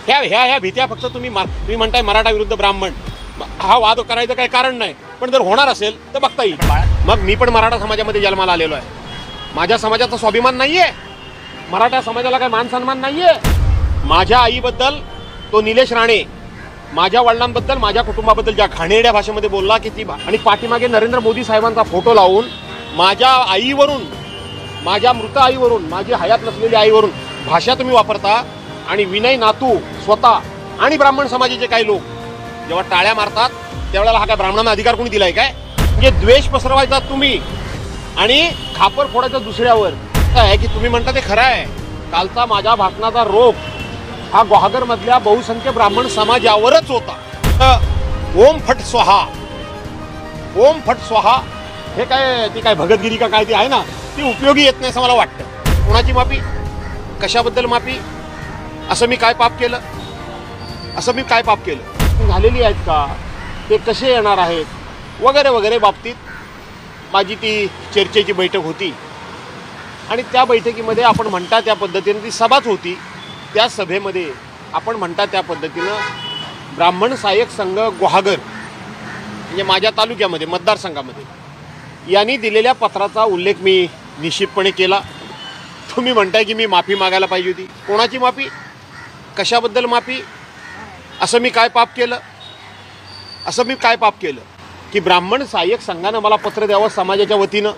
ह्या ह्या ह्या भीत्या फक्त तुम्ही म्हणताय मराठा विरुद्ध ब्राह्मण, हा वाद करायचं काही कारण नाही, पण जर होणार असेल तर बघता येईल. मग मी पण मराठा समाजामध्ये जन्माला आलेलो आहे. माझ्या समाजाचा स्वाभिमान नाहीये, मराठा समाजाला काही मान सन्मान नाहीये. माझ्या आईबद्दल तो निलेश राणे माझ्या वडिलांबद्दल माझ्या कुटुंबाबद्दल ज्या घाणेरड्या भाषेमध्ये बोलला की ती, आणि पाठीमागे नरेंद्र मोदी साहेबांचा फोटो लावून माझ्या आईवरून, माझ्या मृत आईवरून, माझी हयात नसलेली आईवरून भाषा तुम्ही वापरता. आणि विनय नातू स्वतः आणि ब्राह्मण समाजाचे काही लोक जेव्हा टाळ्या मारतात त्यावेळेला हा काय ब्राह्मणांना अधिकार कोणी दिलाय काय? म्हणजे द्वेष पसरवायचा तुम्ही आणि खापर फोडायचं दुसऱ्यावर. काय की तुम्ही म्हणता ते खरं आहे. कालचा माझ्या भाषणाचा रोग हा गुहागर मधल्या बहुसंख्य ब्राह्मण समाजावरच होता. ओम फट स्वाहा, ओम फट स्वाहा हे काय, ती काय भगतगिरी का काय ती आहे ना, ती उपयोगी येत नाही असं मला वाटतं. कोणाची माफी, कशाबद्दल माफी, असं मी काय पाप केलं, असं मी काय पाप केलं, झालेली आहेत का, ते कसे येणार आहेत वगैरे वगैरे बाबतीत माझी ती चर्चेची बैठक होती. आणि त्या बैठकीमध्ये आपण म्हणता त्या पद्धतीने ती सभाच होती. त्या सभेमध्ये आपण म्हणता त्या पद्धतीनं ब्राह्मण सहाय्यक संघ गुहागर म्हणजे माझ्या तालुक्यामध्ये मतदारसंघामध्ये यांनी दिलेल्या पत्राचा उल्लेख मी निश्चितपणे केला. तुम्ही म्हणताय की मी माफी मागायला पाहिजे होती. कोणाची माफी, कशाबद्दल माफी, असं मी काय पाप केलं, असं मी काय पाप केलं की ब्राह्मण सहाय्यक संघानं मला पत्र द्यावं समाजाच्या वतीनं.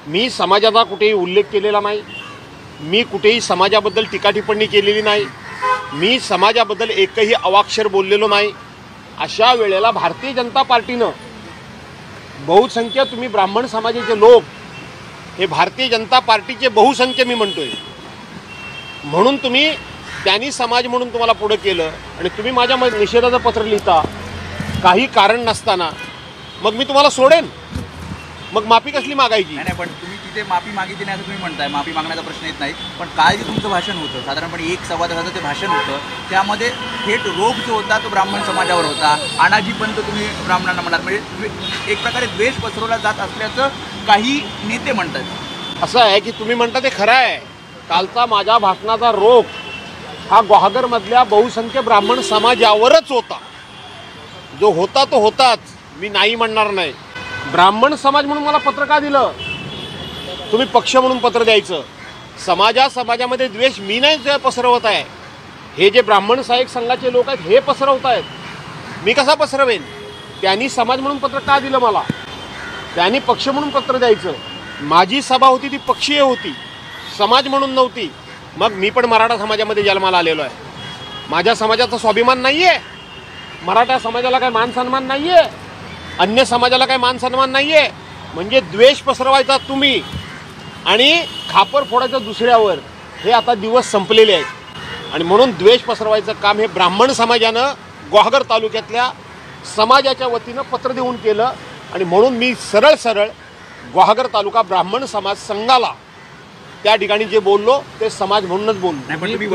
मी समाजाचा कुठेही उल्लेख केलेला नाही, मी कुठेही समाजाबद्दल टीका टिप्पणी केलेली नाही, मी समाजाबद्दल एकही अवाक्षर बोललेलो नाही. अशा वेळेला भारतीय जनता पार्टीनं बहुसंख्य, तुम्ही ब्राह्मण समाजाचे लोक हे भारतीय जनता पार्टीचे बहुसंख्य मी म्हणतोय, म्हणून तुम्ही त्यांनी समाज म्हणून तुम्हाला पुढं केलं आणि तुम्ही माझ्या निषेधाचं पत्र लिहिता काही कारण नसताना. मग मी तुम्हाला सोडेन, मग माफी कसली मागायची? नाही, पण तुम्ही तिथे माफी मागितली नाही असं तुम्ही म्हणताय. माफी मागण्याचा प्रश्न येत नाही, पण काल जे तुमचं भाषण होतं साधारणपणे 1-1.25 तासाचं ते भाषण होतं, त्यामध्ये थेट रोग जो होता तो ब्राह्मण समाजावर होता. अनाजी पंत तुम्ही ब्राह्मणांना म्हणाल, म्हणजे एक प्रकारे द्वेष पसरवला जात असल्याचं काही नेते म्हणतात. असं आहे की तुम्ही म्हणता ते खरं आहे. कालचा माझ्या भाषणाचा रोग हा गुहागरमधल्या बहुसंख्य ब्राह्मण समाजावरच होता. जो होता तो होताच, मी नाही म्हणणार नाही. ब्राह्मण समाज म्हणून मला पत्र का दिलं? तुम्ही पक्ष म्हणून पत्र द्यायचं. समाजामध्ये द्वेष मी नाही पसरवत आहे, हे जे ब्राह्मण सहाय्यक संघाचे लोक आहेत हे पसरवत आहेत. मी कसा पसरवेन? त्यांनी समाज म्हणून पत्र का दिलं मला? त्यांनी पक्ष म्हणून पत्र द्यायचं. माझी सभा होती ती पक्षीय होती, समाज म्हणून नव्हती. मग मी पण मराठा समाजामध्ये जन्माला आलेलो आहे. माझ्या समाजाचा स्वाभिमान नाहीये, मराठा समाजाला काही मान सन्मान नाहीये, अन्य समाजाला काही मान सन्मान नाहीये. म्हणजे द्वेष पसरवायचा तुम्ही आणि खापर फोडायचं दुसऱ्यावर, हे आता दिवस संपलेले आहेत. आणि म्हणून द्वेष पसरवायचं काम हे ब्राह्मण समाजानं गुहागर तालुक्यातल्या समाजाच्या वतीनं पत्र देऊन केलं. आणि म्हणून मी सरळ गुहागर तालुका ब्राह्मण समाज संघाला त्या ठिकाणी जे बोललो ते समाज म्हणूनच बोललो. तुम्ही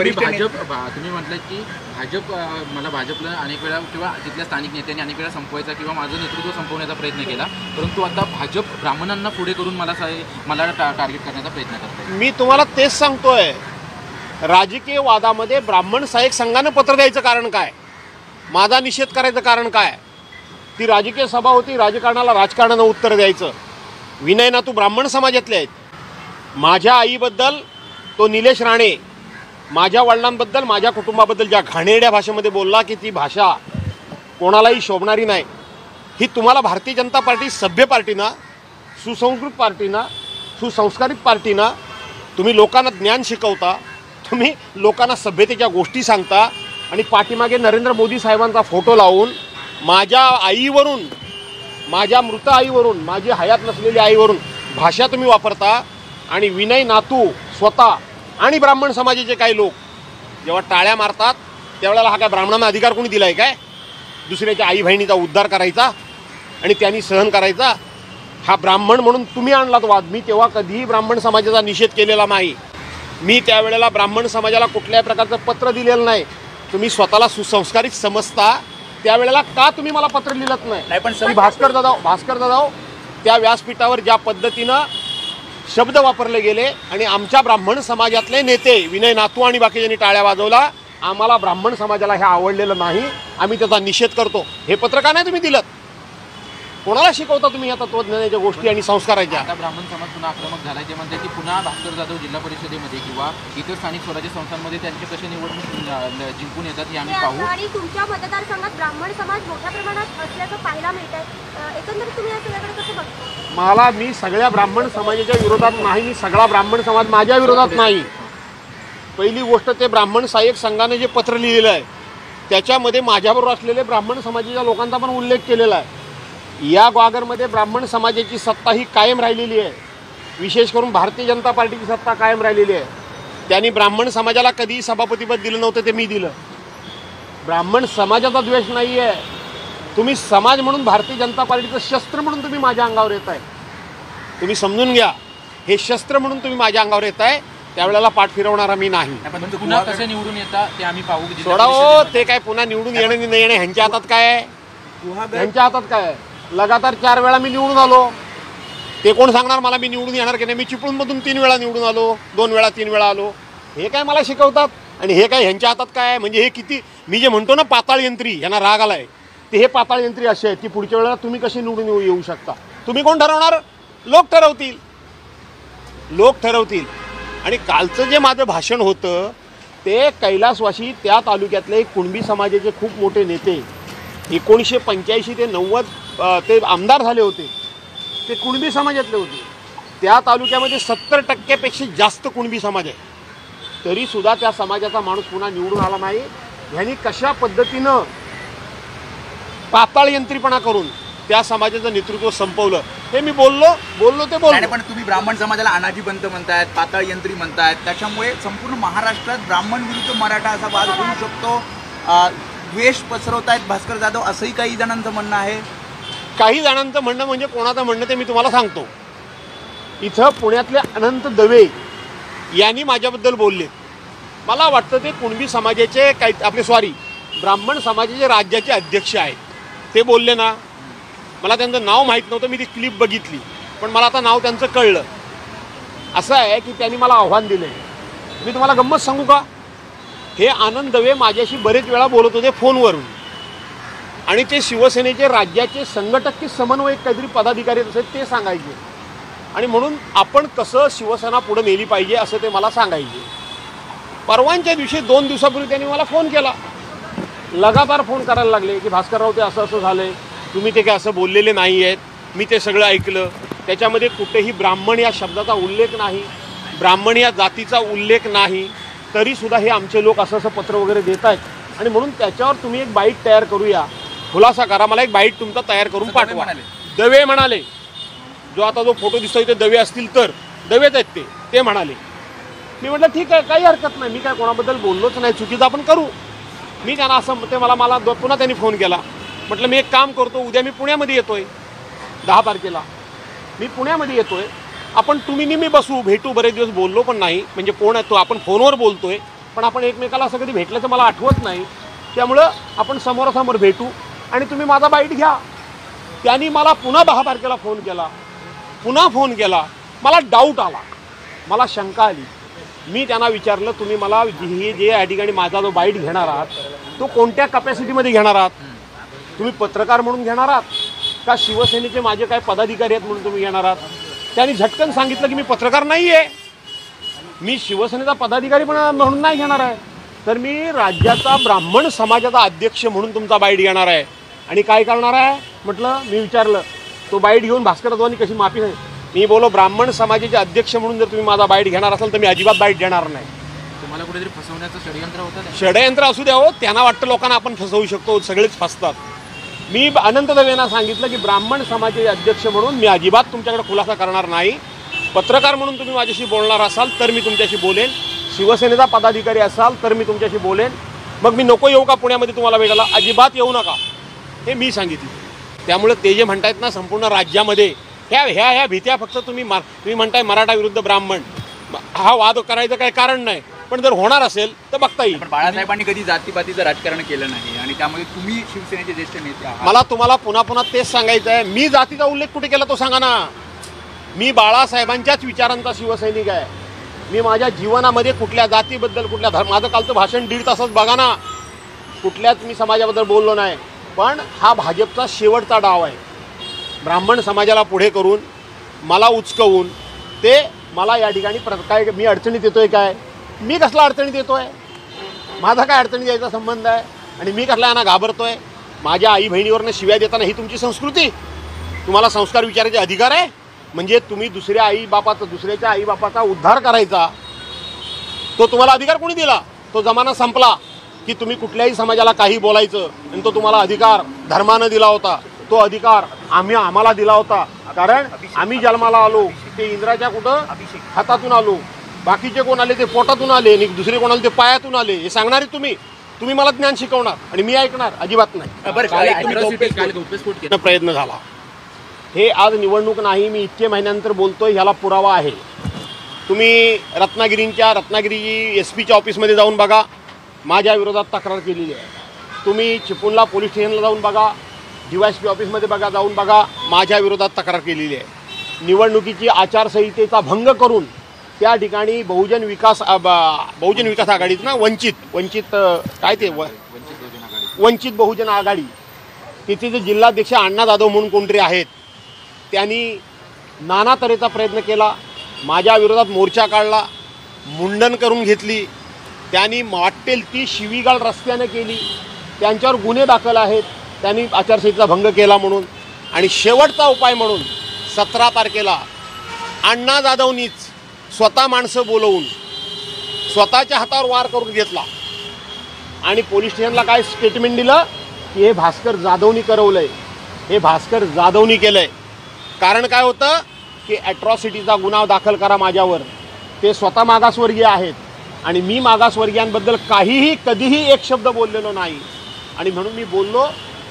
म्हटलं की भाजपला अनेक वेळा किंवा तिथल्या स्थानिक नेत्यांनी अनेक वेळा संपवायचा किंवा माझं नेतृत्व संपवण्याचा प्रयत्न केला, परंतु आता भाजप ब्राह्मणांना पुढे करून मला टार्गेट करण्याचा प्रयत्न करतो. मी तुम्हाला तेच सांगतोय, राजकीय वादामध्ये ब्राह्मण सहाय्यक संघानं पत्र द्यायचं कारण काय, माझा निषेध करायचं कारण काय? ती राजकीय सभा होती, राजकारणाला राजकारणानं उत्तर द्यायचं. विनय नातू ब्राह्मण समाजातले आहेत. माझ्या आईबद्दल तो निलेश राणे माझ्या वडिलांबद्दल माझ्या कुटुंबाबद्दल ज्या घाणेरड्या भाषेमध्ये बोलला की ती भाषा कोणालाही शोभणारी नाही. ही तुम्हाला भारतीय जनता पार्टी सभ्य पार्टीना, सुसंस्कृत पार्टीना, सुसंस्कारित पार्टीना तुम्ही लोकांना ज्ञान शिकवता, तुम्ही लोकांना सभ्यतेच्या गोष्टी सांगता आणि पाठीमागे नरेंद्र मोदी साहेबांचा फोटो लावून माझ्या आईवरून, माझ्या मृत आईवरून, माझी हयात नसलेली आईवरून भाषा तुम्ही वापरता. आणि विनय नातू स्वतः आणि ब्राह्मण समाजाचे काही लोक जेव्हा टाळ्या मारतात त्यावेळेला हा काय ब्राह्मणांना अधिकार कोणी दिलाय काय? दुसऱ्याच्या आई बहिणीचा उद्धार करायचा आणि त्यांनी सहन करायचा. हा ब्राह्मण म्हणून तुम्ही आणलात वाद. मी तेव्हा कधीही ब्राह्मण समाजाचा निषेध केलेला नाही. मी त्यावेळेला ब्राह्मण समाजाला कुठल्याही प्रकारचं पत्र दिलेलं नाही. तुम्ही स्वतःला सुसंस्कारित समजता, त्यावेळेला का तुम्ही मला पत्र लिहिलंच नाही? पण भास्कर जाधव त्या व्यासपीठावर ज्या पद्धतीनं शब्द वापरले गेले आणि आमच्या ब्राह्मण समाजातले नेते विनय नातू आणि बाकीच्यांनी टाळ्या वाजवला आम्हाला ब्राह्मण समाजाला हे आवडलेलं नाही, आम्ही त्याचा निषेध करतो. हे पत्र का नाही तुम्ही दिलं? कोणाला शिकवता तुम्ही या तत्वज्ञानाच्या गोष्टी आणि संस्काराच्या? आता ब्राह्मण समाज पुन्हा आक्रमक झाला, ते म्हणते की पुन्हा भास्कर जाधव जिल्हा परिषदेमध्ये किंवा इतर स्थानिक स्वराज्य संस्थांमध्ये त्यांचे कसे निवडणूक जिंकून येतात हे आम्ही पाहू. आणि तुमच्या मतदारसंघात ब्राह्मण समाज मोठ्या प्रमाणात असल्याचं पाहायला मिळत आहे. एकंदरीत तुम्ही या सगळ्याकडे कसं बघता? मी सगळ्या ब्राह्मण समाजाच्या विरोधात नाही, मी सगळा ब्राह्मण समाज माझ्या विरोधात नाही. पहिली गोष्ट, ते ब्राह्मण सहाय्यक संघाने जे पत्र लिहिलेलं आहे त्याच्यामध्ये माझ्याबरोबर असलेले ब्राह्मण समाजाच्या लोकांचा पण उल्लेख केलेला आहे. या ग्वागरमध्ये ब्राह्मण समाजाची सत्ता ही कायम राहिलेली आहे. विशेष करून भारतीय जनता पार्टीची सत्ता कायम राहिलेली आहे. त्यांनी ब्राह्मण समाजाला कधीही सभापतिपद दिलं नव्हतं, ते मी दिलं. ब्राह्मण समाजाचा द्वेष नाही आहे. तुम्ही समाज म्हणून भारतीय जनता पार्टीचं शस्त्र म्हणून तुम्ही माझ्या अंगावर येत आहे. तुम्ही समजून घ्या, हे शस्त्र म्हणून तुम्ही माझ्या अंगावर येत आहे. त्यावेळेला पाठ फिरवणारा मी नाही. पुन्हा कसे निवडून येतात ते आम्ही पाहू. सोडा हो, ते काय पुन्हा निवडून येणं नाही येणं ह्यांच्या हातात काय आहे? ह्यांच्या हातात काय आहे? लगातार 4 वेळा मी निवडून आलो. ते कोण सांगणार मला मी निवडून येणार की नाही? मी चिपळूणमधून 3 वेळा निवडून आलो, 2 वेळा 3 वेळा आलो. हे काय मला शिकवतात? आणि हे काय ह्यांच्या हातात काय आहे? म्हणजे हे किती, मी जे म्हणतो ना पाताळ यंत्री, यांना राग आलाय, ते हे पाताळ यंत्री असे आहेत की पुढच्या वेळेला तुम्ही कशी निवडून येऊ शकता. तुम्ही कोण ठरवणार? लोक ठरवतील. लोक ठरवतील. आणि कालचं जे माझं भाषण होतं ते कैलासवासी, त्या तालुक्यातले कुणबी समाजाचे खूप मोठे नेते, 1985 ते 90 ते आमदार झाले होते, ते कुणबी समाजातले होते. त्या तालुक्यामध्ये 70% जास्त कुणबी समाज आहे. तरीसुद्धा त्या समाजाचा माणूस पुन्हा निवडून आला नाही. ह्यांनी कशा पद्धतीनं पाताळ यंत्रीपणा करून त्या समाजाचं नेतृत्व संपवलं, हे मी बोललो ते बोललो. पण तुम्ही ब्राह्मण समाजाला अनाजी पंत म्हणतायत, पाताळ यंत्री म्हणतायत, त्याच्यामुळे संपूर्ण महाराष्ट्रात ब्राह्मण विरुद्ध मराठा असा वाद होऊ शकतो. द्वेष पसरवतायत भास्कर जाधव, असंही काही जणांचं म्हणणं आहे. काही जणांचं म्हणणं म्हणजे कोणाचं म्हणणं ते मी तुम्हाला सांगतो. इथं पुण्यातले अनंत दवे यांनी माझ्याबद्दल बोलले. मला वाटतं ते कुणबी समाजाचे ब्राह्मण समाजाचे राज्याचे अध्यक्ष आहेत. ते बोलले ना, मला त्यांचं नाव माहीत नव्हतं, मी ती क्लिप बघितली, पण मला आता नाव त्यांचं कळलं. असं आहे की त्यांनी मला आव्हान दिलं आहे. मी तुम्हाला गंमत सांगू का? हे आनंद दवे माझ्याशी बरेच वेळा बोलत होते फोनवरून, आणि ते शिवसेनेचे राज्याचे संघटक की समन्वयक काहीतरी पदाधिकारी असेल ते सांगायचे. आणि म्हणून आपण कसं शिवसेना पुढे नेली पाहिजे असं ते मला सांगायचे. परवांच्या दिवशी 2 दिवसापूर्वी त्यांनी मला फोन केला. लगातार फोन करायला लागले की भास्करराव, ते असं असं झालं आहे, तुम्ही ते काय असं बोललेले नाही आहेत. मी ते सगळं ऐकलं. त्याच्यामध्ये कुठेही ब्राह्मण या शब्दाचा उल्लेख नाही, ब्राह्मण या जातीचा उल्लेख नाही. तरीसुद्धा हे आमचे लोक असं पत्र वगैरे देत आहेत. आणि म्हणून त्याच्यावर तुम्ही एक बाईट तयार करूया, खुलासा करा, मला एक बाईट तुमचा तयार करून पाठवा. दवे म्हणाले, जो आता जो फोटो दिसतोय ते दवे असतील तर दवेच आहेत ते म्हणाले. मी म्हटलं ठीक आहे, काही हरकत नाही, मी काय कोणाबद्दल बोललोच नाही, चुकीचं आपण करू. मी त्यांना असं ते मला पुन्हा त्यांनी फोन केला. म्हटलं मी एक काम करतो, उद्या मी पुण्यामध्ये येतोय, 10 तारखेला मी पुण्यामध्ये येतोय. तुम्ही मी बसू, भेटू. बरेच दिवस बोललो पण नाही, म्हणजे कोण आहे तो, आपण फोनवर बोलतोय पण आपण एकमेकाला असं कधी भेटल्याचं मला आठवत नाही. त्यामुळं आपण समोरासमोर भेटू आणि तुम्ही माझा बाईट घ्या. त्यांनी मला पुन्हा 10 तारखेला फोन केला. मला डाऊट आला, मला शंका आली. मी त्यांना विचारलं, तुम्ही मला जे या ठिकाणी माझा जो बाईट घेणार आहात तो कोणत्या कपॅसिटीमध्ये घेणार आहात? तुम्ही पत्रकार म्हणून घेणार आहात का शिवसेनेचे माझे काय पदाधिकारी आहेत म्हणून तुम्ही घेणार आहात? त्यांनी झटकन सांगितलं की मी पत्रकार नाही आहे, मी शिवसेनेचा पदाधिकारी पण म्हणून नाही घेणार आहे, तर मी राज्याचा ब्राह्मण समाजाचा अध्यक्ष म्हणून तुमचा बाईट घेणार आहे. आणि काय करणार आहे म्हटलं. मी विचारलं, तो बाईट घेऊन भास्कर जाधवांनी कशी माफी नाही. मी बोलो, ब्राह्मण समाजाचे अध्यक्ष म्हणून जर तुम्ही माझा बाईट घेणार असाल तर मी अजिबात बाईट देणार नाही. तुम्हाला कुठेतरी फसवण्याचं षडयंत्र होतं? षडयंत्र असू द्या हो, त्यांना वाटतं लोकांना आपण फसवू शकतो, सगळेच फसतात. मी अनंत दवेंना सांगितलं की ब्राह्मण समाजाचे अध्यक्ष म्हणून मी अजिबात तुमच्याकडे खुलासा करणार नाही. पत्रकार म्हणून तुम्ही माझ्याशी बोलणार असाल तर मी तुमच्याशी बोलेन, शिवसेनेचा पदाधिकारी असाल तर मी तुमच्याशी बोलेन. मग मी नको येऊ का पुण्यामध्ये तुम्हाला भेटायला? अजिबात येऊ नका, हे मी सांगितलं. त्यामुळे ते जे म्हणतायत ना संपूर्ण राज्यामध्ये ह्या भीत्या फक्त तुम्ही म्हणताय मराठा विरुद्ध ब्राह्मण, हा वाद करायचं काही कारण नाही. पण जर होणार असेल तर बघता येईल. पण बाळासाहेबांनी कधी जातीपातीचं राजकारण केलं नाही आणि त्यामुळे तुम्ही शिवसेनेचे ज्येष्ठ नेते आहात. मला तुम्हाला पुन्हा तेच सांगायचं आहे. मी जातीचा उल्लेख कुठे केला तो सांगा ना. मी बाळासाहेबांच्याच विचारांचा शिवसैनिक आहे. मी माझ्या जीवनामध्ये कुठल्या जातीबद्दल कुठल्या माझं कालचं भाषण 1.5 तासच बघा ना, कुठल्याच मी समाजाबद्दल बोललो नाही. पण हा भाजपचा शेवटचा डाव आहे. ब्राह्मण समाजाला पुढे करून मला उचकवून ते मला या ठिकाणी काय मी अडचणीत येतोय काय? मी कसला अडचणीत येतोय? माझा काय अडचणीत यायचा संबंध आहे? आणि मी कसला यांना घाबरतोय? माझ्या आई बहिणीवरनं शिव्या देताना ही तुमची संस्कृती? तुम्हाला संस्कार विचारायचे अधिकार आहे? म्हणजे तुम्ही दुसऱ्याच्या आईबापाचा उद्धार करायचा तो तुम्हाला अधिकार कोणी दिला? तो जमाना संपला की तुम्ही कुठल्याही समाजाला काही बोलायचं आणि तो तुम्हाला अधिकार धर्मानं दिला होता. तो अधिकार आम्हाला दिला होता, कारण आम्ही जन्माला आलो ते इंद्राच्या कुठं हातातून आलो. बाकीचे कोण आले ते पोटातून आले आणि दुसरे कोण आले ते पायातून आले. हे सांगणारे तुम्ही मला ज्ञान शिकवणार आणि मी ऐकणार? अजिबात नाही. प्रयत्न झाला. हे आज निवडणूक नाही, मी इतके महिन्यानंतर बोलतोय, ह्याला पुरावा आहे. तुम्ही रत्नागिरी SP ऑफिसमध्ये जाऊन बघा, माझ्या विरोधात तक्रार केलेली आहे. तुम्ही चिपळूणला पोलीस स्टेशनला जाऊन बघा, DYSP ऑफिसमध्ये जाऊन बघा, माझ्या विरोधात तक्रार केलेली आहे. निवडणुकीची आचारसंहितेचा भंग करून त्या ठिकाणी बहुजन विकास आघाडीत ना वंचित बहुजन आघाडी तिथे जे जिल्हाध्यक्ष अण्णा जाधव म्हणून कोणतरी आहेत, त्यांनी नाना तऱ्हेचा प्रयत्न केला. माझ्या विरोधात मोर्चा काढला, मुंडन करून घेतली. त्यांनी वाटेल ती शिवीगाळ रस्त्यानं केली. त्यांच्यावर गुन्हे दाखल आहेत, त्यांनी आचारसंहितेचा भंग केला म्हणून. आणि शेवटचा उपाय म्हणून 17 तारखेला अण्णा जाधवनीच स्वतः माणसं बोलवून स्वतःच्या हातावर वार करून घेतला आणि पोलीस स्टेशनला काय स्टेटमेंट दिलं की हे भास्कर जाधवनी करवलंय, हे भास्कर जाधवनी केलंय. कारण काय होतं की ॲट्रॉसिटीचा गुन्हा दाखल करा माझ्यावर. ते स्वतः मागासवर्गीय आहेत आणि मी मागासवर्गीयांबद्दल काहीही कधीही एक शब्द बोललेलो नाही. आणि म्हणून मी बोललो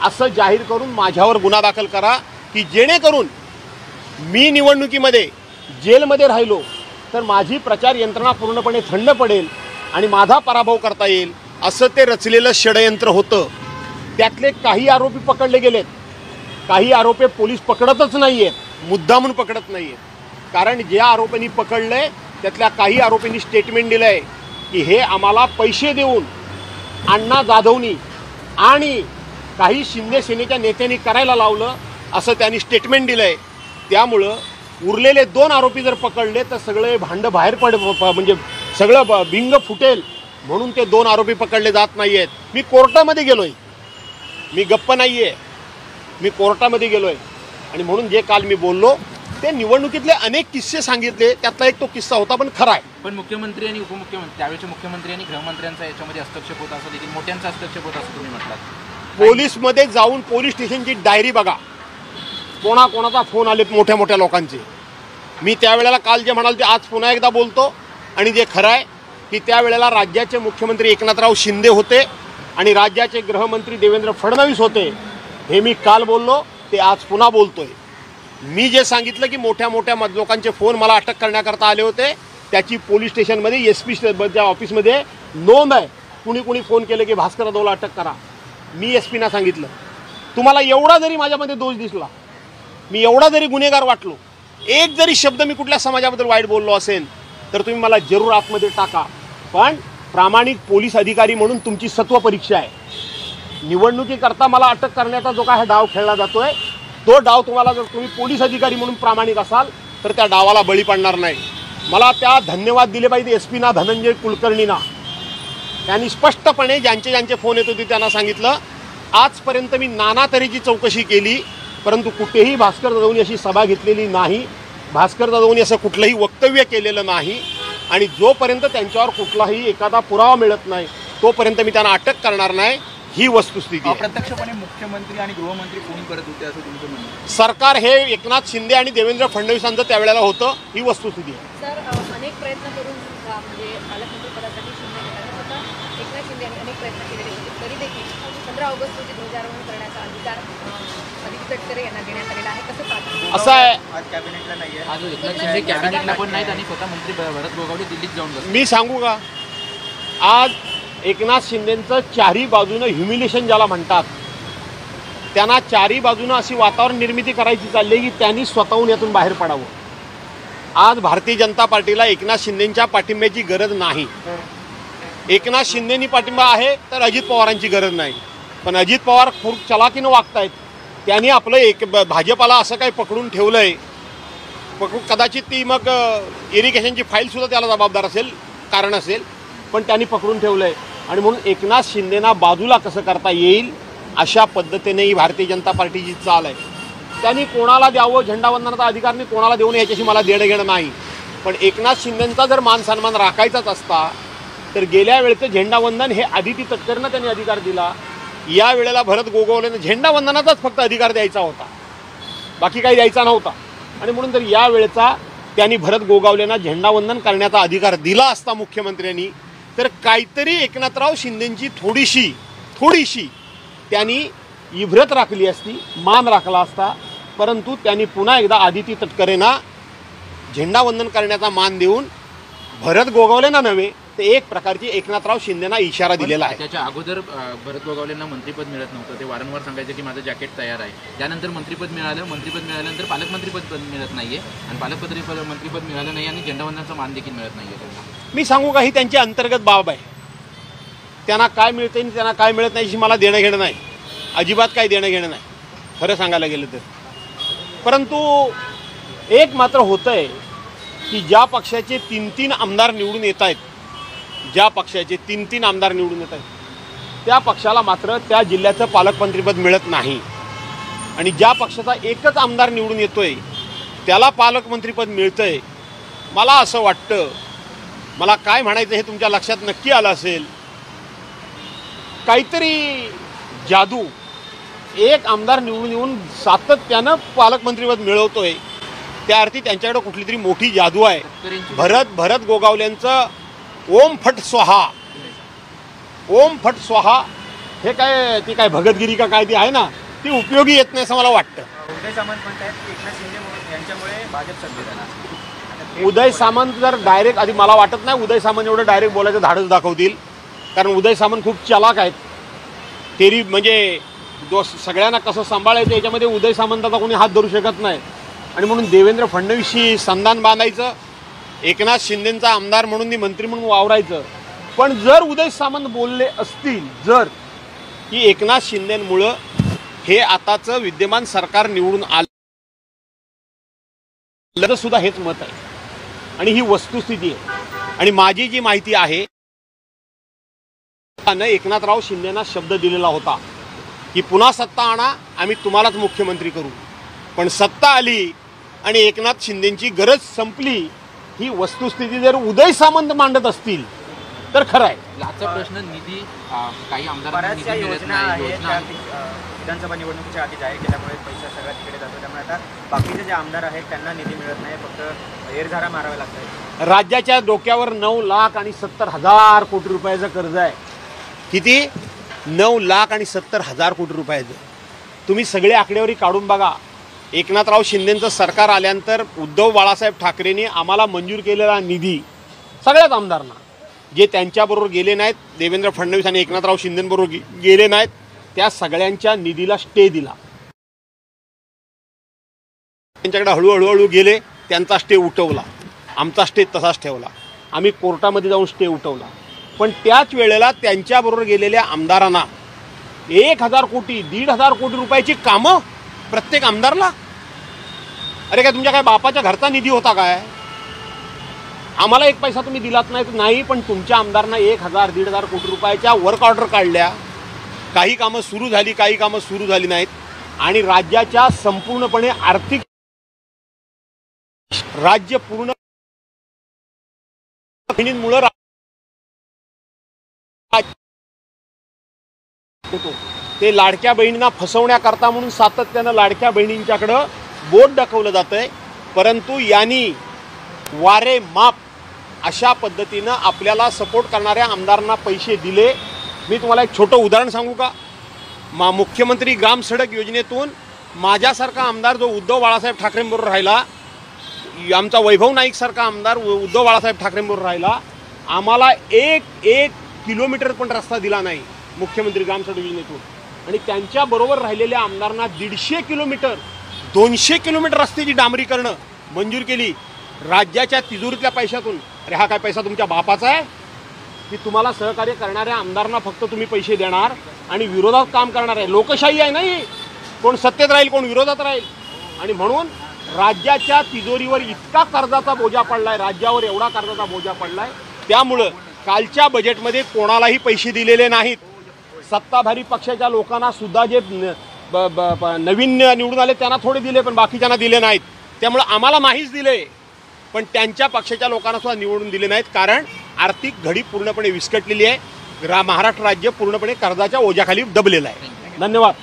असं जाहीर करून माझ्यावर गुन्हा दाखल करा की जेणेकरून मी निवडणुकीमध्ये जेलमध्ये राहिलो तर माझी प्रचार यंत्रणा पूर्णपणे थंड पडेल आणि माझा पराभव करता येईल. असं ते रचलेलं षडयंत्र होतं. त्यातले काही आरोपी पकडले गेलेत, काही आरोपी पोलीस पकडतच नाही आहेत, मुद्दामून पकडत नाही आहेत. कारण ज्या आरोपींनी पकडलं त्यातल्या काही आरोपींनी स्टेटमेंट दिलं आहे की हे आम्हाला पैसे देऊन अण्णा जाधवनी आणि काही शिंदे सेनेच्या नेत्यांनी करायला लावलं, असं त्यांनी स्टेटमेंट दिलं आहे. त्यामुळं उरलेले 2 आरोपी जर पकडले तर सगळे भांडं बाहेर म्हणजे सगळं भिंग फुटेल म्हणून ते 2 आरोपी पकडले जात नाही आहेत. मी कोर्टामध्ये गेलो आहे, मी गप्प नाही आहे, मी कोर्टामध्ये गेलो आहे. आणि म्हणून जे काल मी बोललो ते निवडणुकीतले अनेक किस्से सांगितले, त्यातला एक तो किस्सा होता पण खरा आहे. पण मुख्यमंत्री आणि उपमुख्यमंत्री त्यावेळेचे मुख्यमंत्री आणि गृहमंत्र्यांचा याच्यामध्ये हस्तक्षेप होता असं देखील मोठ्यांचा हस्तक्षेप होता असं तुम्ही म्हटलात. पोलीसमध्ये जाऊन पोलीस स्टेशनची डायरी बघा, कोणाचा फोन आले मोठ्या मोठ्या लोकांचे. मी त्यावेळेला काल जे म्हणाल ते आज पुन्हा एकदा बोलतो. आणि जे खरं आहे की त्यावेळेला राज्याचे मुख्यमंत्री एकनाथराव शिंदे होते आणि राज्याचे गृहमंत्री देवेंद्र फडणवीस होते. हे मी काल बोललो, ते आज पुन्हा बोलतोय. मी जे सांगितलं की मोठ्या लोकांचे फोन मला अटक करण्याकरता आले होते, त्याची पोलीस स्टेशनमध्ये SP ऑफिसमध्ये नोंद आहे. कुणी फोन केले की भास्कर जाधवला अटक करा. मी SP ना सांगितलं. तुम्हाला एवढा जरी माझ्यामध्ये दोष दिसला, मी एवढा जरी गुन्हेगार वाटलो, एक जरी शब्द मी कुठल्या समाजाबद्दल वाईट बोललो असेल तर तुम्ही मला जरूर आतमध्ये टाका. पण प्रामाणिक पोलीस अधिकारी म्हणून तुमची सत्व परीक्षा आहे. निवडणुकीकरता मला अटक करण्याचा जो काय डाव खेळला जातोय, तो डाव तुम्हाला जर तुम्ही पोलीस अधिकारी म्हणून प्रामाणिक असाल तर त्या डावाला बळी पडणार नाही. मला त्या धन्यवाद दिले पाहिजे SP ना, धनंजय कुलकर्णींना. त्यांनी स्पष्टपणे ज्यांचे फोन येत होते त्यांना सांगितलं, आजपर्यंत मी नाना तऱ्हेची चौकशी केली परंतु कुठेही भास्कर जाधवनी अशी सभा घेतलेली नाही, भास्कर जाधवनी असं कुठलंही वक्तव्य केलेलं नाही. आणि जोपर्यंत त्यांच्यावर कुठलाही एखादा पुरावा मिळत नाही तोपर्यंत मी त्यांना अटक करणार नाही. ही वस्तुस्थिती आहे. अप्रत्यक्षपणे मुख्यमंत्री आणि गृहमंत्री कोणी करत होते असं तुमचं म्हणणं? सरकार हे एकनाथ शिंदे आणि देवेंद्र फडणवीसांचं त्यावेळेला होतं. ही वस्तुस्थिती आहे. सर, अनेक प्रयत्न करून म्हणजे पालकमंत्रीपदासाठी एकनाथ शिंदे यांनी अनेक प्रयत्न केलेले होते, तरी देखील 15 ऑगस्ट रोजी ध्वजारोहण करण्याचा अधिकार अदिती तटकरे यांना देण्यात आलेला आहे. कसं पाहता? असं आहे, आज कॅबिनेटला नाही आहे. आज एकनाथ शिंदे कॅबिनेटला पण नाहीत आणि स्वतः मंत्री भरत गोगावले दिल्लीत जाऊन बसले. मी सांगू का, आज एकनाथ शिंदेंचं चारी बाजूनं ह्युमिलेशन ज्याला म्हणतात, त्यांना चारी बाजूनं अशी वातावरण निर्मिती करायची चालली की त्यांनी स्वतःहून यातून बाहेर पडावं. आज भारतीय जनता पार्टीला एकनाथ शिंदेच्या पाठिंब्याची गरज नाही. एकनाथ शिंदेनी पाठिंबा आहे तर अजित पवारांची गरज नाही. पण अजित पवार खूप चलाकीनं वागतायत. त्यांनी आपलं भाजपाला असं काही पकडून ठेवलंय, कदाचित ती मग इरिगेशनची फाईलसुद्धा त्याला जबाबदार असेल, कारण असेल, पण त्यांनी पकडून ठेवलंय. आणि म्हणून एकनाथ शिंदेना बाजूला कसं करता येईल अशा पद्धतीने ही भारतीय जनता पार्टीची चाल आहे. त्यांनी कोणाला द्यावं झेंडावंदनाचा अधिकार नाही, कोणाला देऊ नये याच्याशी मला देणं घेणं नाही. पण एकनाथ शिंदेंचा जर मान सन्मान राखायचाच असता तर गेल्या वेळेचं झेंडावंदन हे आदिती तटकरेंना त्यांनी अधिकार दिला. या वेळेला भरत गोगावलेनं झेंडावंदनाचाच फक्त अधिकार द्यायचा होता, बाकी काही द्यायचा नव्हता. आणि म्हणून जर या वेळेचा त्यांनी भरत गोगावलेंना झेंडावंदन करण्याचा अधिकार दिला असता मुख्यमंत्र्यांनी, तर काहीतरी एकनाथराव शिंदेंची थोडीशी त्यांनी इभ्रत राखली असती, मान राखला असता. परंतु त्यांनी पुन्हा एकदा आदिती तटकरेंना झेंडावंदन करण्याचा मान देऊन भरत गोगावलेंना नव्हे तर एक प्रकारची एकनाथराव शिंदेना इशारा दिलेला आहे. त्याच्या अगोदर भरत गोगावलेंना मंत्रिपद मिळत नव्हतं. ते वारंवार सांगायचे की माझं जॅकेट तयार आहे. त्यानंतर मंत्रिपद मिळाल्यानंतर पालकमंत्रीपद मिळत नाहीये आणि मंत्रिपद मिळालं नाही आणि झेंडावंदनाचा मान देखील मिळत नाहीये त्यांना. मी सांगू का, ही त्यांची अंतर्गत बाब आहे. त्यांना काय मिळते आणि त्यांना काय मिळत नाही मला देणं घेणं नाही, अजिबात काही देणं घेणं नाही खरं सांगायला गेलं तर. परंतु एक मात्र होतंय की ज्या पक्षाचे 3 आमदार निवडून येत आहेत, ज्या पक्षाचे 3 आमदार निवडून येत आहेत त्या पक्षाला मात्र त्या जिल्ह्याचं पालकमंत्रीपद मिळत नाही. आणि ज्या पक्षाचा एकच आमदार निवडून येतोय त्याला पालकमंत्रीपद मिळतंय. मला असं वाटतं, मला काय म्हणायचं हे तुमच्या लक्षात नक्की आलं असेल, काहीतरी जादू, एक आमदार निवडून येऊन सातत्यानं पालकमंत्रीपद मिळवतोय, त्या अर्थी त्यांच्याकडे कुठली तरी मोठी जादू आहे. भरत गोगावलेंचं ओम फट स्वाहा हे काय, ती काय भगतगिरी का काय ती आहे ना, ती उपयोगी येत नाही असं मला वाटतं. उदय सामंत म्हणतात की एकनाथ शिंदे यांच्यामुळे भाजप सत्तेत. उदय सामंत जर डायरेक्ट, आधी मला वाटत नाही उदय सामंत एवढं डायरेक्ट बोलायचं धाडस दाखवतील, कारण उदय सामंत खूप चालाक आहेत. तेरी म्हणजे सगळ्यांना कसं सांभाळायचं याच्यामध्ये उदय सामंताचा कोणी हात धरू शकत नाही. आणि म्हणून देवेंद्र फडणवीसशी संधान बांधायचं, एकनाथ शिंदेंचा आमदार म्हणून ती मंत्री म्हणून वावरायचं. पण जर उदय सामंत बोलले असतील जर की एकनाथ शिंदेंमुळं हे आताचं विद्यमान सरकार निवडून आलं तर सुद्धा हेच मत आहे आणि ही वस्तुस्थिती आहे. आणि माझी जी माहिती आहे, एकनाथराव शिंदेंना शब्द दिलेला होता की पुन्हा सत्ता आणा, आम्ही तुम्हालाच मुख्यमंत्री करू. पण सत्ता आली आणि एकनाथ शिंदेंची गरज संपली. ही वस्तुस्थिती जर उदय सामंत मांडत असतील तर खरं आहे. लाचा प्रश्न निधी, काही आमदारांना बऱ्याचशा निधी मिळत योजना नाही, आहेत योजना त्या विधानसभा निवडणुकीच्या आधी जाहीर केल्यामुळे पैसा सगळ्या तिकडे जातो. त्यामुळे आता बाकीचे जे आमदार आहेत त्यांना निधी मिळत नाही, फक्त एरझारा मारावे लागतात. राज्याच्या डोक्यावर 9,70,000 कोटी रुपयाचं कर्ज आहे. किती? 9,70,000 कोटी रुपयाचं. तुम्ही सगळे आकडेवारी काढून बघा. एकनाथराव शिंदेंचं सरकार आल्यानंतर उद्धव बाळासाहेब ठाकरेंनी आम्हाला मंजूर केलेला निधी सगळ्याच आमदारांना, जे त्यांच्याबरोबर गेले नाहीत, देवेंद्र फडणवीस आणि एकनाथराव शिंदेंबरोबर गेले नाहीत, त्या सगळ्यांच्या निधीला स्टे दिला. त्यांच्याकडे हळूहळू गेले, त्यांचा स्टे उठवला, आमचा स्टे तसाच ठेवला. आम्ही कोर्टामध्ये जाऊन स्टे उठवला. पण त्याच वेळेला त्यांच्याबरोबर गेलेल्या आमदारांना 1,000 कोटी 1,500 कोटी रुपयाची कामं प्रत्येक आमदारला. अरे काय तुमच्या काय बापाच्या घरचा निधी होता काय? आम्हाला एक पैसा तुम्ही दिलात नाही, पण तुमच्या आमदारांना 1,000-1,500 कोटी रुपयाच्या वर्क ऑर्डर काढल्या. काही कामं सुरू झाली, काही कामं सुरू झाली नाहीत. आणि राज्याच्या संपूर्णपणे आर्थिक राज्य पूर्ण मुळे ते लाडक्या बहिणींना फसवण्याकरता म्हणून सातत्यानं लाडक्या बहिणींच्याकडं बोट दाखवलं जातंय. परंतु यांनी वारे माप अशा पद्धतीनं आपल्याला सपोर्ट करणाऱ्या आमदारांना पैसे दिले. मी तुम्हाला एक छोटं उदाहरण सांगू का? मुख्यमंत्री ग्राम सडक योजनेतून माझ्यासारखा आमदार जो उद्धव बाळासाहेब ठाकरेंबरोबर राहिला, आमचा वैभव नाईक सारखा आमदार उद्धव बाळासाहेब ठाकरेंबरोबर राहिला, आम्हाला एक किलोमीटर पण रस्ता दिला नाही मुख्यमंत्री ग्राम सडक योजनेतून. आणि त्यांच्याबरोबर राहिलेल्या आमदारांना 150 किलोमीटर 200 किलोमीटर रस्त्याची डांबरीकरणं मंजूर केली. राज्याच्या तिजोरीतल्या पैशातून. अरे हा काय पैसा तुमच्या बापाचा आहे की तुम्हाला सहकार्य करणाऱ्या आमदारांना फक्त तुम्ही पैसे देणार आणि विरोधात काम करणार आहे? लोकशाही आहे नाही, कोण सत्तेत राहील कोण विरोधात राहील. आणि म्हणून राज्याच्या तिजोरीवर इतका कर्जाचा बोजा पडलाय, राज्यावर एवढा कर्जाचा बोजा पडलाय, त्यामुळं कालच्या बजेटमध्ये कोणालाही पैसे दिलेले नाहीत. सत्ताधारी पक्षाच्या लोकांना सुद्धा जे नवीन निवडून आले त्यांना थोडे दिले, पण बाकीच्यांना दिले नाहीत. त्यामुळं आम्हाला नाहीच दिले, पण त्यांच्या पक्षाच्या लोकांना सुद्धा निवडून दिले नाहीत, कारण आर्थिक घडी पूर्णपणे विस्कटलेली आहे. महाराष्ट्र राज्य पूर्णपणे कर्जाच्या ओझ्याखाली दबलेलं आहे. धन्यवाद.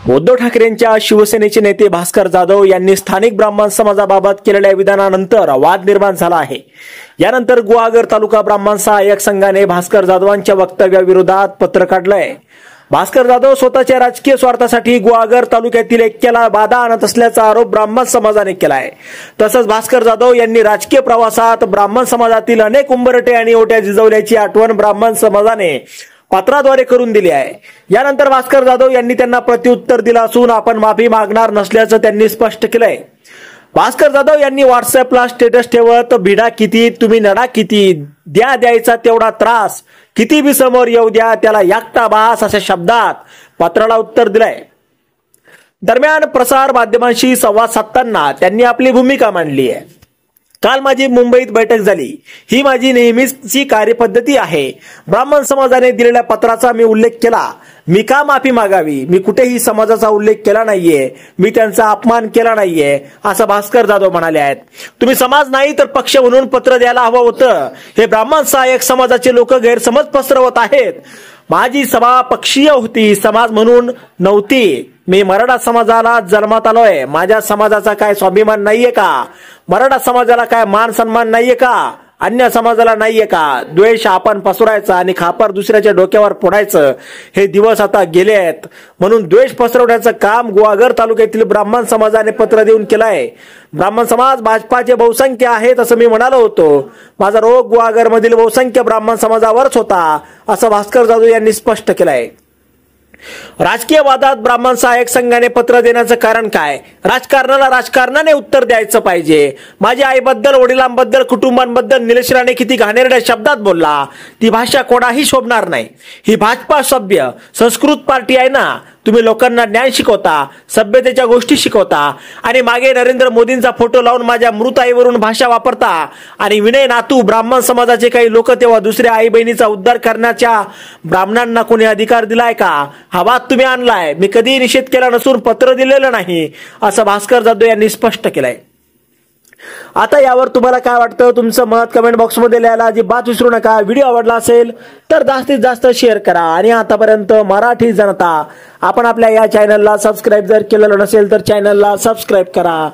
उद्धव ठाकरेंच्या शिवसेनेचे नेते भास्कर जाधव यांनी स्थानिक ब्राह्मण समाजाबाबत केलेल्या विधानानंतर वाद निर्माण झाला आहे. यानंतर गुहागर तालुका ब्राह्मण सहाय्यक संघाने भास्कर जाधवांच्या वक्तव्याविरोधात पत्र काढलंय. भास्कर जाधव स्वतःच्या राजकीय स्वार्थासाठी गुहागर तालुक्यातील ऐक्याला बाधा आणत असल्याचा आरोप ब्राह्मण समाजाने केलाय. तसंच भास्कर जाधव यांनी राजकीय प्रवासात ब्राह्मण समाजातील अनेक उंबरटे आणि ओट्या जिजवल्याची आठवण ब्राह्मण समाजाने पत्राद्वारे करून दिली आहे. यानंतर भास्कर जाधव यांनी त्यांना प्रत्युत्तर दिलं असून आपण माफी मागणार नसल्याचं त्यांनी स्पष्ट केलंय. भास्कर जाधव यांनी व्हॉट्सअपला स्टेटस ठेवत भिडा किती तुम्ही नडा किती द्यायचा तेवढा त्रास किती बी समोर येऊ द्या त्याला एकटा बास अशा शब्दात पत्राला उत्तर दिलंय. दरम्यान प्रसार माध्यमांशी संवाद साधताना त्यांनी आपली भूमिका मांडली आहे. काल माझी मुंबईत बैठक झाली. ही माझी नेहमीची कार्यपद्धती आहे. ब्राह्मण समाजाने दिलेल्या पत्राचा मी उल्लेख केला. मी का माफी मागावी? मी कुठेही समाजाचा उल्लेख केला नाहीये, मी त्यांचा अपमान केला नाहीये, असं भास्कर जाधव म्हणाले आहेत. तुम्ही समाज नाही तर पक्ष म्हणून पत्र द्यायला हवं होतं. हे ब्राह्मण सहाय्यक समाजाचे लोक गैरसमज पसरवत आहेत. माझी सभा पक्षीय होती, समाज म्हणून नव्हती. मी मराठा समाजाला जन्मात आलोय. माझ्या समाजाचा काय स्वाभिमान नाहीये का? मराठा समाजाला काय मान सन्मान नाहीये का? अन्य समाजाला नाहीये का? द्वेष आपण पसरवायचा आणि खापर दुसऱ्याच्या डोक्यावर फोडायचं हे दिवस आता गेले आहेत. म्हणून द्वेष पसरवण्याचं काम गुहागर तालुक्यातील ब्राह्मण समाजाने पत्र देऊन केलंय. ब्राह्मण समाज भाजपाचे बहुसंख्य आहेत असं मी म्हणालो होतो. माझा रोग गुहागर मधील बहुसंख्य ब्राह्मण समाजावरच होता असं भास्कर जाधव यांनी स्पष्ट केलंय. राजकीय वादात ब्राह्मण सहाय्यक संघाने पत्र देण्याचं कारण काय? राजकारणाला राजकारणाने उत्तर द्यायचं पाहिजे. माझ्या आईबद्दल, वडिलांबद्दल, कुटुंबांबद्दल निलेश राणे किती घाणेरड्या शब्दात बोलला, ती भाषा कोणाही शोभणार नाही. ही भाजपा सभ्य संस्कृत पार्टी आहे ना. तुम्ही लोकांना ज्ञान शिकवता, सभ्यतेच्या गोष्टी शिकवता आणि मागे नरेंद्र मोदींचा फोटो लावून माझ्या मृत आईवरून भाषा वापरता. आणि विनय नातू ब्राह्मण समाजाचे काही लोक तेव्हा दुसऱ्या आई बहिणीचा उद्धार करण्याच्या ब्राह्मणांना कोणी अधिकार दिलाय का? हा वाद तुम्ही आणलाय. मी कधीही निषेध केला नसून पत्र दिलेलं नाही असं भास्कर जाधव यांनी स्पष्ट केलंय. आता यावर तुम्हाला काय वाटतं? तुमचं मत कमेंट बॉक्समध्ये लिहायला अजिबात विसरू नका. व्हिडिओ आवडला असेल तर जास्तीत जास्त शेअर करा. आणि आतापर्यंत मराठी जनता आपण आपल्या या चॅनलला सबस्क्राईब जर केलेलं नसेल तर चॅनलला सबस्क्राईब करा.